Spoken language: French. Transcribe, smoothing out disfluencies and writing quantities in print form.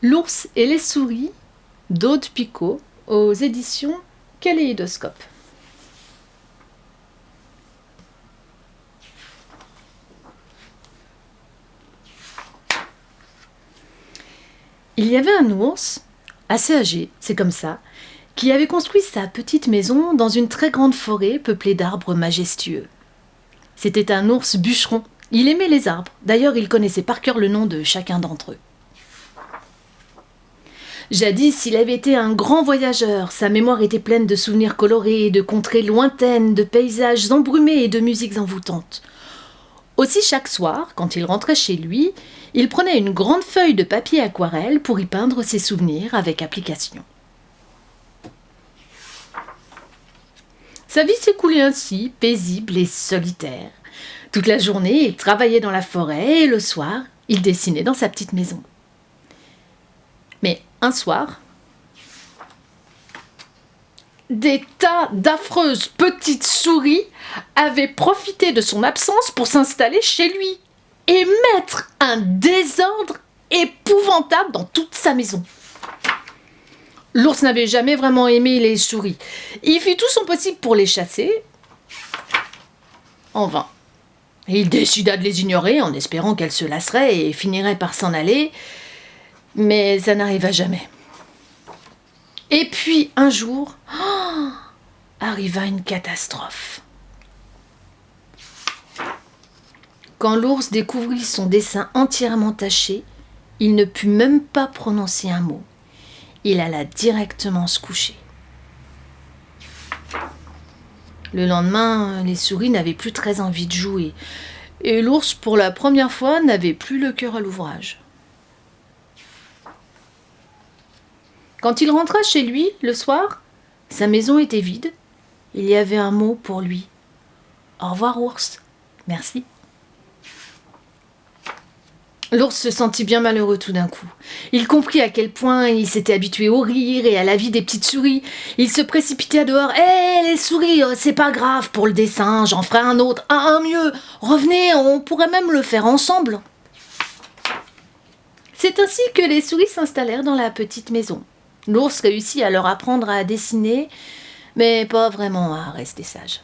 L'ours et les souris d'Aude Picot aux éditions Kaléidoscope. Il y avait un ours, assez âgé, c'est comme ça, qui avait construit sa petite maison dans une très grande forêt peuplée d'arbres majestueux. C'était un ours bûcheron. Il aimait les arbres. D'ailleurs, il connaissait par cœur le nom de chacun d'entre eux. Jadis, il avait été un grand voyageur. Sa mémoire était pleine de souvenirs colorés, de contrées lointaines, de paysages embrumés et de musiques envoûtantes. Aussi, chaque soir, quand il rentrait chez lui, il prenait une grande feuille de papier aquarelle pour y peindre ses souvenirs avec application. Sa vie s'écoulait ainsi, paisible et solitaire. Toute la journée, il travaillait dans la forêt et le soir, il dessinait dans sa petite maison. Mais un soir, des tas d'affreuses petites souris avaient profité de son absence pour s'installer chez lui et mettre un désordre épouvantable dans toute sa maison. L'ours n'avait jamais vraiment aimé les souris. Il fit tout son possible pour les chasser, en vain. Il décida de les ignorer en espérant qu'elles se lasseraient et finiraient par s'en aller, mais ça n'arriva jamais. Et puis un jour, arriva une catastrophe. Quand l'ours découvrit son dessin entièrement taché, il ne put même pas prononcer un mot. Il alla directement se coucher. Le lendemain, les souris n'avaient plus très envie de jouer, et l'ours, pour la première fois, n'avait plus le cœur à l'ouvrage. Quand il rentra chez lui, le soir, sa maison était vide. Il y avait un mot pour lui. « Au revoir, ours. Merci. » L'ours se sentit bien malheureux tout d'un coup. Il comprit à quel point il s'était habitué au rire et à la vie des petites souris. Il se précipitait dehors. « Hé, les souris, c'est pas grave pour le dessin, j'en ferai un autre, un mieux. Revenez, on pourrait même le faire ensemble. » C'est ainsi que les souris s'installèrent dans la petite maison. L'ours réussit à leur apprendre à dessiner, mais pas vraiment à rester sage.